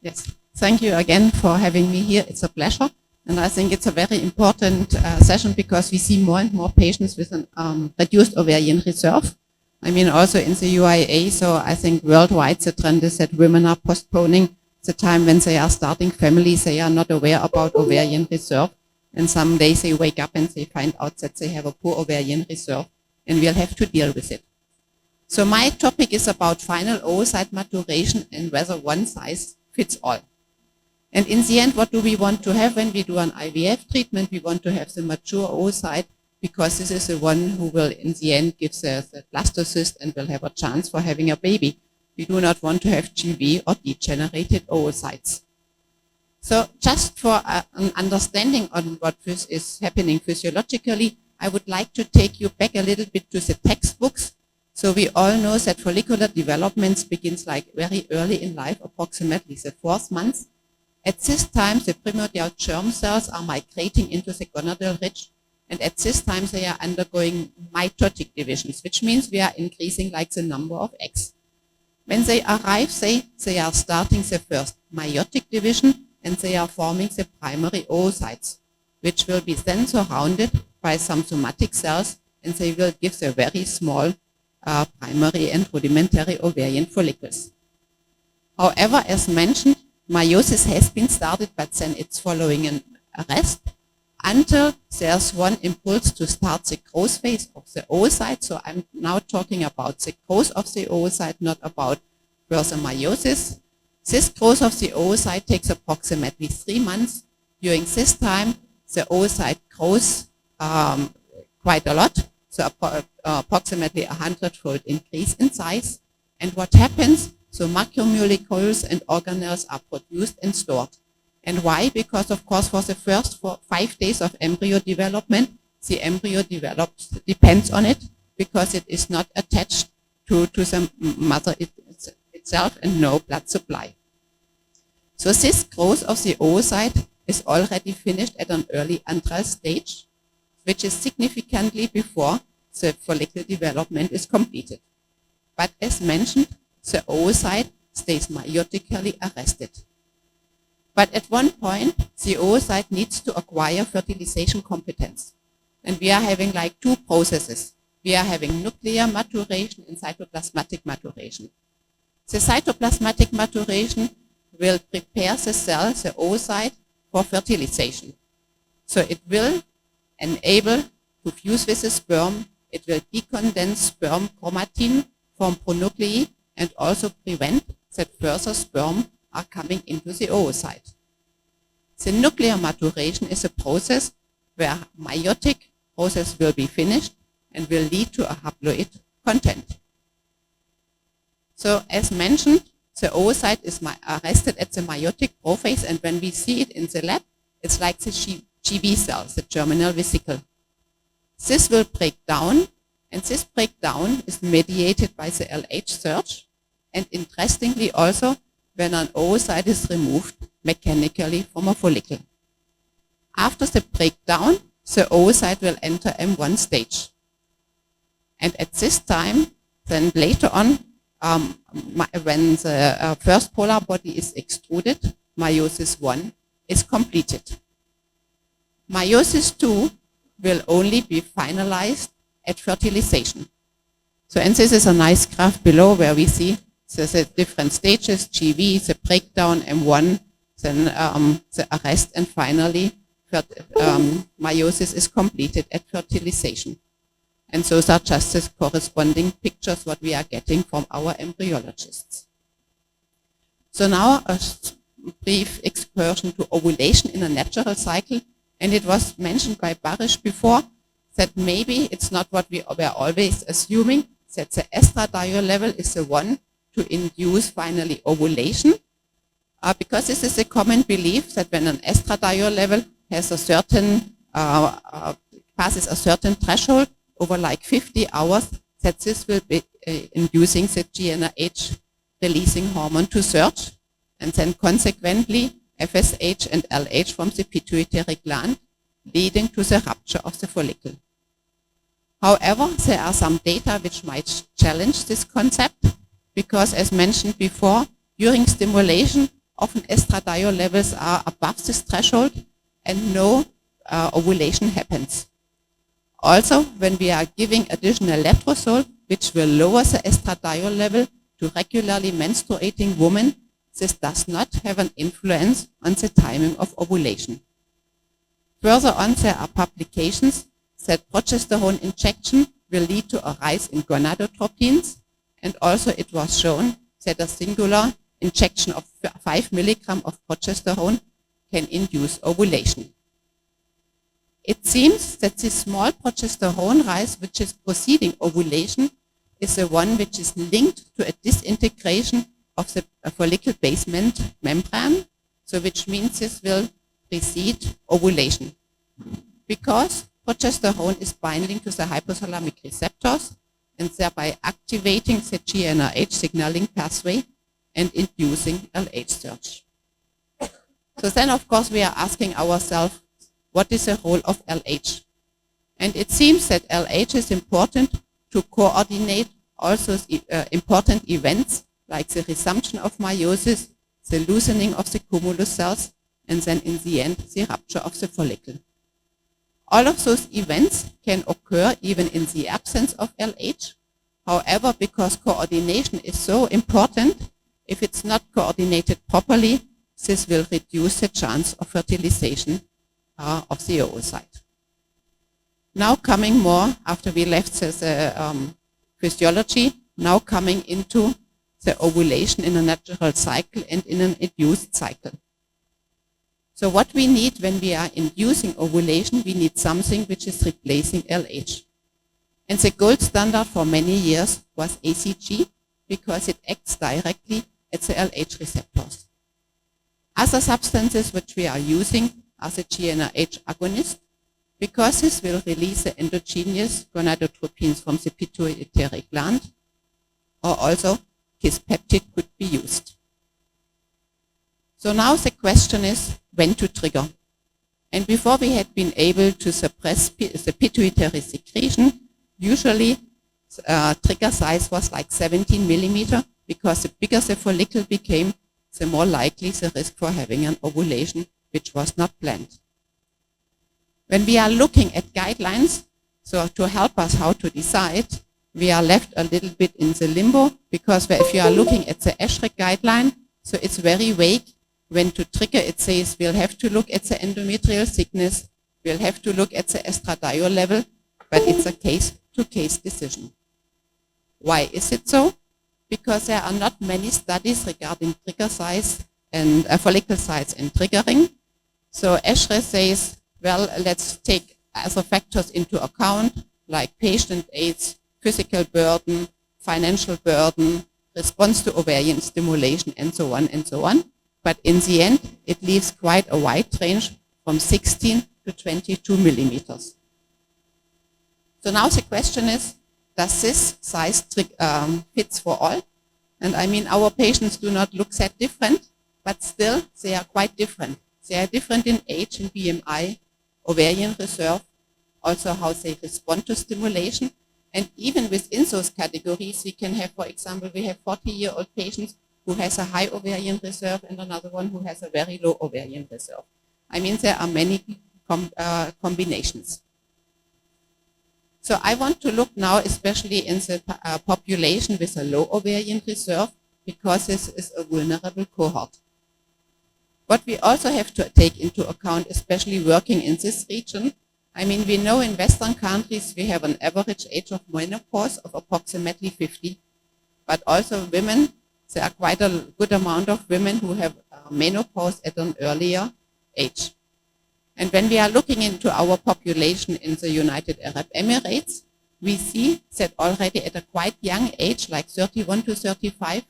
Yes, thank you again for having me here. It's a pleasure. And I think it's a very important session because we see more and more patients with an reduced ovarian reserve. I mean, also in the UIA, so I think worldwide the trend is that women are postponing the time when they are starting families. They are not aware about ovarian reserve. And some days they wake up and they find out that they have a poor ovarian reserve, and we'll have to deal with it. So my topic is about final oocyte maturation and whether one size fits all. And in the end, what do we want to have when we do an IVF treatment? We want to have the mature oocyte because this is the one who will, in the end, give the blastocyst and will have a chance for having a baby. We do not want to have GV or degenerated oocytes. So just for an understanding on what this is happening physiologically, I would like to take you back a little bit to the textbooks. So we all know that follicular development begins like very early in life, approximately the 4th month. At this time, the primordial germ cells are migrating into the gonadal ridge, and at this time they are undergoing mitotic divisions, which means we are increasing like the number of eggs. When they arrive, they are starting the first meiotic division, and they are forming the primary oocytes, which will be then surrounded by some somatic cells, and they will give the very small primary and rudimentary ovarian follicles. However, as mentioned, meiosis has been started, but then it's following an arrest until there's one impulse to start the growth phase of the oocyte. So I'm now talking about the growth of the oocyte, not about further meiosis. This growth of the oocyte takes approximately 3 months. During this time, the oocyte grows quite a lot, so approximately 100-fold increase in size. And what happens? So macromolecules and organelles are produced and stored. And why? Because, of course, for the first 5 days of embryo development, the embryo depends on it because it is not attached to the mother itself and no blood supply. So this growth of the oocyte is already finished at an early antral stage, which is significantly before the follicle development is completed. But as mentioned, the oocyte stays meiotically arrested. But at one point, the oocyte needs to acquire fertilization competence. And we are having like 2 processes. We are having nuclear maturation and cytoplasmatic maturation. The cytoplasmatic maturation will prepare the cell, the oocyte, for fertilization. So it will enable to fuse with the sperm, it will decondense sperm chromatin from pronuclei and also prevent that further sperm are coming into the oocyte. The nuclear maturation is a process where meiotic process will be finished and will lead to a haploid content. So as mentioned, the oocyte is arrested at the meiotic prophase, and when we see it in the lab, it's like the GV cells, the germinal vesicle. This will break down, and this breakdown is mediated by the LH surge, and interestingly also, when an oocyte is removed mechanically from a follicle. After the breakdown, the oocyte will enter M1 stage. And at this time, then later on, when the first polar body is extruded, meiosis 1 is completed. Meiosis 2 will only be finalized at fertilization. So, and this is a nice graph below where we see the different stages, GV, the breakdown, M1, then the arrest, and finally meiosis is completed at fertilization. And those are just the corresponding pictures what we are getting from our embryologists. So now a brief excursion to ovulation in a natural cycle. And it was mentioned by Barish before that maybe it's not what we were always assuming, that the estradiol level is the one to induce finally ovulation. Because this is a common belief that when an estradiol level has a certain, passes a certain threshold, over like 50 hours, that this will be inducing the GnRH releasing hormone to surge, and then consequently FSH and LH from the pituitary gland, leading to the rupture of the follicle. However, there are some data which might challenge this concept, because as mentioned before, during stimulation often estradiol levels are above this threshold and no ovulation happens. Also, when we are giving additional letrozole, which will lower the estradiol level to regularly menstruating women, this does not have an influence on the timing of ovulation. Further on, there are publications that progesterone injection will lead to a rise in gonadotropins, and also it was shown that a singular injection of 5 milligrams of progesterone can induce ovulation. It seems that this small progesterone rise, which is preceding ovulation, is the one which is linked to a disintegration of the follicle basement membrane, so which means this will precede ovulation. Because progesterone is binding to the hypothalamic receptors and thereby activating the GnRH signaling pathway and inducing LH surge. So then, of course, we are asking ourselves, what is the role of LH? And it seems that LH is important to coordinate also important events like the resumption of meiosis, the loosening of the cumulus cells, and then in the end, the rupture of the follicle. All of those events can occur even in the absence of LH. However, because coordination is so important, if it's not coordinated properly, this will reduce the chance of fertilization of the oocyte. Now coming more, after we left the physiology, now coming into the ovulation in a natural cycle and in an induced cycle. So what we need when we are inducing ovulation, we need something which is replacing LH. And the gold standard for many years was ACG because it acts directly at the LH receptors. Other substances which we are using are the GnRH agonist because this will release the endogenous gonadotropins from the pituitary gland, or also kisspeptide could be used. So now the question is when to trigger. And before we had been able to suppress the pituitary secretion, usually trigger size was like 17 millimeter because the bigger the follicle became, the more likely the risk for having an ovulation which was not planned. When we are looking at guidelines, so to help us how to decide, we are left a little bit in the limbo because if you are looking at the ESHRE guideline, so it's very vague. When to trigger, it says we'll have to look at the endometrial thickness, we'll have to look at the estradiol level, but it's a case-to-case decision. Why is it so? Because there are not many studies regarding trigger size and follicle size and triggering. So ESHRE says, well, let's take other factors into account, like patient age, physical burden, financial burden, response to ovarian stimulation, and so on and so on. But in the end, it leaves quite a wide range from 16 to 22 millimeters. So now the question is, does this size fits for all? And I mean, our patients do not look that different, but still they are quite different. They are different in age and BMI, ovarian reserve, also how they respond to stimulation. And even within those categories, we can have, for example, we have 40-year-old patients who has a high ovarian reserve and another one who has a very low ovarian reserve. I mean, there are many combinations. So I want to look now especially in the population with a low ovarian reserve because this is a vulnerable cohort. What we also have to take into account, especially working in this region, I mean, we know in Western countries we have an average age of menopause of approximately 50, but also women, there are quite a good amount of women who have menopause at an earlier age. And when we are looking into our population in the United Arab Emirates, we see that already at a quite young age, like 31 to 35,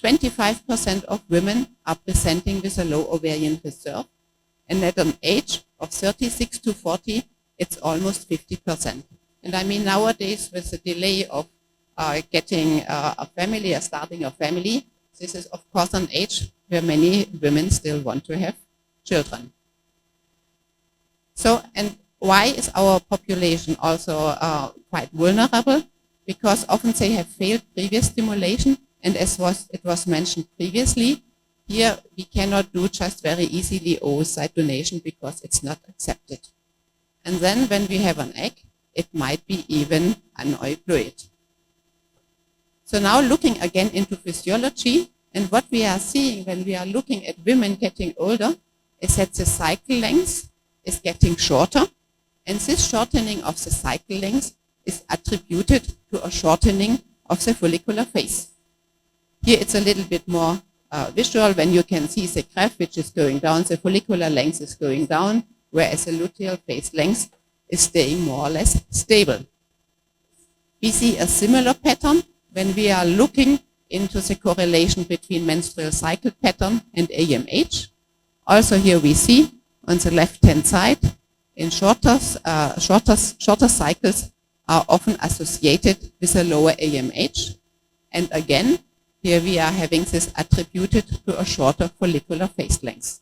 25% of women are presenting with a low ovarian reserve. And at an age of 36 to 40, it's almost 50%. And I mean, nowadays, with the delay of getting a family or starting a family, this is, of course, an age where many women still want to have children. So, and why is our population also quite vulnerable? Because often they have failed previous stimulation, and as it was mentioned previously, Here we cannot do just very easily oocyte donation because it's not accepted. And then when we have an egg, it might be even aneuploid. So now looking again into physiology, and what we are seeing when we are looking at women getting older is that the cycle length is getting shorter, and this shortening of the cycle length is attributed to a shortening of the follicular phase. Here it's a little bit more visual when you can see the graph which is going down, the follicular length is going down, whereas the luteal phase length is staying more or less stable. We see a similar pattern when we are looking into the correlation between menstrual cycle pattern and AMH. Also here we see on the left-hand side, in shorter cycles are often associated with a lower AMH. And again, here we are having this attributed to a shorter follicular phase length.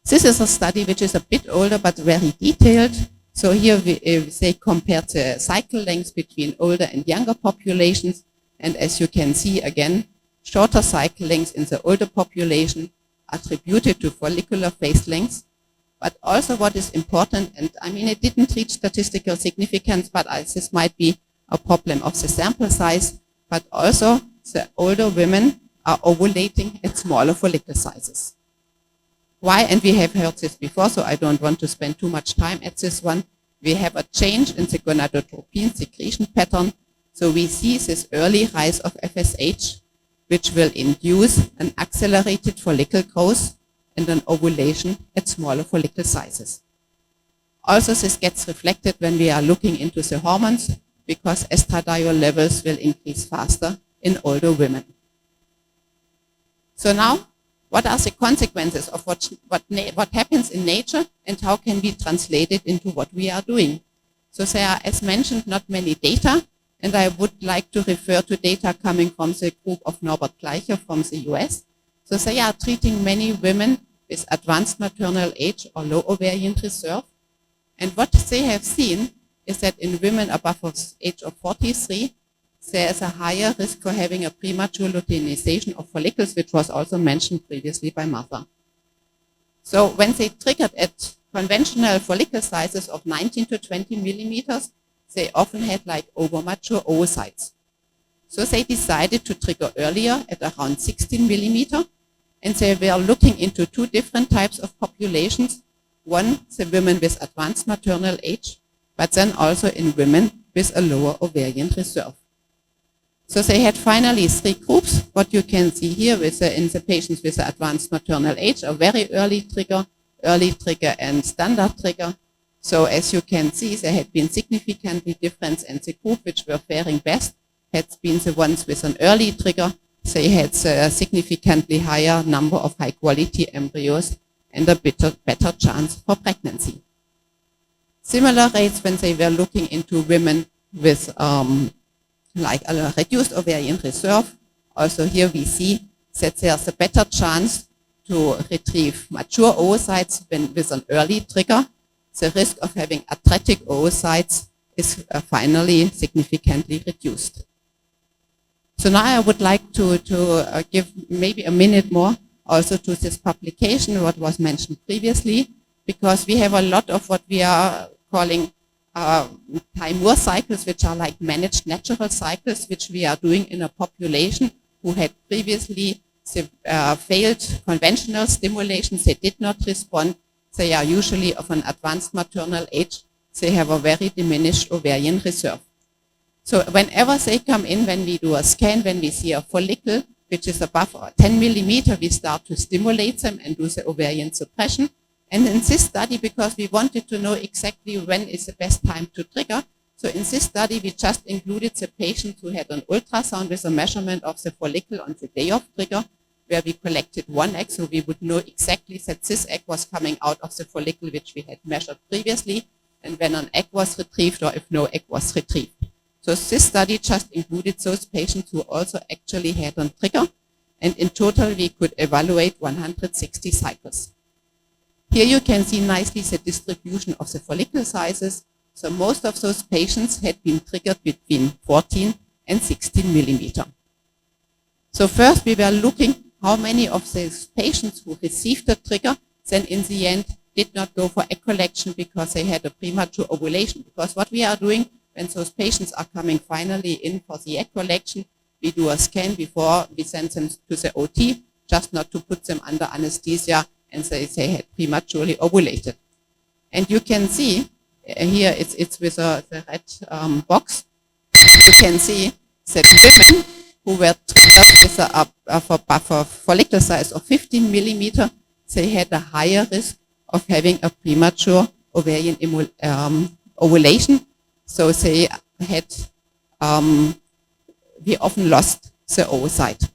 This is a study which is a bit older but very detailed. So here they compared the cycle lengths between older and younger populations. And as you can see again, shorter cycle lengths in the older population attributed to follicular phase lengths. But also what is important, and I mean it didn't reach statistical significance, but this might be a problem of the sample size, but also the older women are ovulating at smaller follicle sizes. Why? And we have heard this before, so I don't want to spend too much time at this one. We have a change in the gonadotropin secretion pattern. So we see this early rise of FSH, which will induce an accelerated follicle growth and an ovulation at smaller follicle sizes. Also, this gets reflected when we are looking into the hormones, because estradiol levels will increase faster in older women. So now, what are the consequences of what happens in nature, and how can we translate it into what we are doing? So there are, as mentioned, not many data, and I would like to refer to data coming from the group of Norbert Gleicher from the US. So they are treating many women with advanced maternal age or low ovarian reserve. And what they have seen is that in women above the age of 43, there is a higher risk for having a premature luteinization of follicles, which was also mentioned previously by Martha. So when they triggered at conventional follicle sizes of 19 to 20 millimeters, they often had like overmature oocytes. So they decided to trigger earlier at around 16 millimeter, and they were looking into two different types of populations. One, the women with advanced maternal age, but then also in women with a lower ovarian reserve. So they had finally three groups. What you can see here with in the patients with the advanced maternal age, a very early trigger, and standard trigger. So as you can see, there had been significantly difference, and the group which were faring best had been the ones with an early trigger. They had a significantly higher number of high-quality embryos and a better chance for pregnancy. Similar rates when they were looking into women with like a reduced ovarian reserve. Also here we see that there's a better chance to retrieve mature oocytes with an early trigger. The risk of having atretic oocytes is finally significantly reduced. So now I would like to give maybe a minute more also to this publication, what was mentioned previously, because we have a lot of what we are calling Timur cycles, which are like managed natural cycles, which we are doing in a population who had previously failed conventional stimulations. They did not respond. They are usually of an advanced maternal age. They have a very diminished ovarian reserve. So whenever they come in, when we do a scan, when we see a follicle which is above 10 millimeter, we start to stimulate them and do the ovarian suppression. And in this study, because we wanted to know exactly when is the best time to trigger, so in this study we just included the patient who had an ultrasound with a measurement of the follicle on the day of trigger, where we collected one egg, so we would know exactly that this egg was coming out of the follicle which we had measured previously, and when an egg was retrieved or if no egg was retrieved. So this study just included those patients who also actually had a trigger, and in total we could evaluate 160 cycles. Here you can see nicely the distribution of the follicle sizes. So most of those patients had been triggered between 14 and 16 millimeter. So first we were looking how many of these patients who received the trigger then in the end did not go for egg collection because they had a premature ovulation. Because what we are doing when those patients are coming finally in for the egg collection, we do a scan before we send them to the OT, just not to put them under anesthesia and say they had prematurely ovulated. And you can see, here it's with the red box, you can see that women who were triggered with a follicle size of 15 millimeter, they had a higher risk of having a premature ovarian ovulation. So they had, we often lost the oocyte.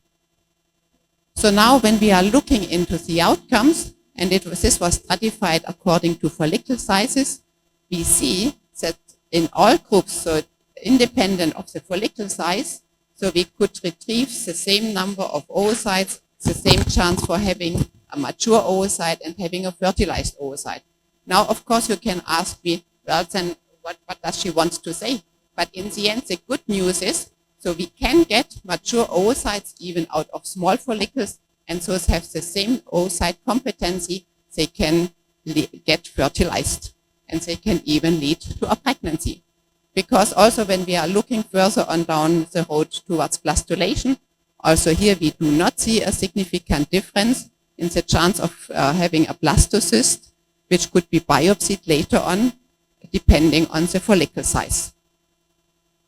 So now when we are looking into the outcomes, and this was stratified according to follicle sizes, we see that in all groups, so independent of the follicle size, so we could retrieve the same number of oocytes, the same chance for having a mature oocyte and having a fertilized oocyte. Now, of course, you can ask me, well, then what does she want to say? But in the end, the good news is, so we can get mature oocytes even out of small follicles, and those have the same oocyte competency. They can get fertilized, and they can even lead to a pregnancy. Because also when we are looking further on down the road towards blastulation, also here we do not see a significant difference in the chance of having a blastocyst, which could be biopsied later on, depending on the follicle size.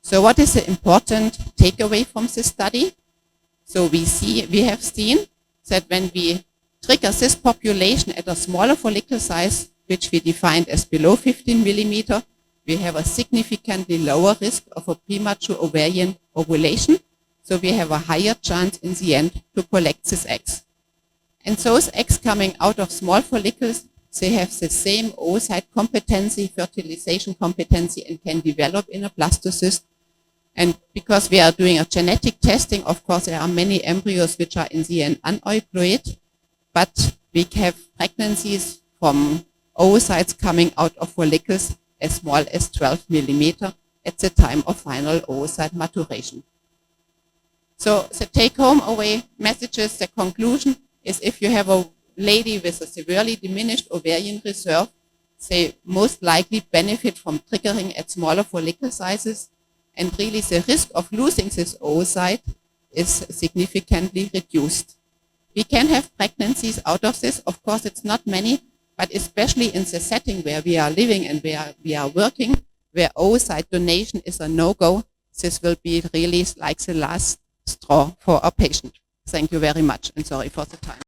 So what is the important takeaway from this study? So we have seen that when we trigger this population at a smaller follicle size, which we defined as below 15 millimeter, we have a significantly lower risk of a premature ovarian ovulation. So we have a higher chance in the end to collect these eggs. And those eggs coming out of small follicles, they have the same oocyte competency, fertilization competency, and can develop in a blastocyst. And because we are doing a genetic testing, of course, there are many embryos which are in the end aneuploid, but we have pregnancies from oocytes coming out of follicles as small as 12 millimeter at the time of final oocyte maturation. So the take-home away messages, the conclusion is if you have a lady with a severely diminished ovarian reserve, they most likely benefit from triggering at smaller follicle sizes, and really the risk of losing this oocyte is significantly reduced. We can have pregnancies out of this. Of course, it's not many, but especially in the setting where we are living and where we are working, where oocyte donation is a no-go, this will be really like the last straw for a patient. Thank you very much, and sorry for the time.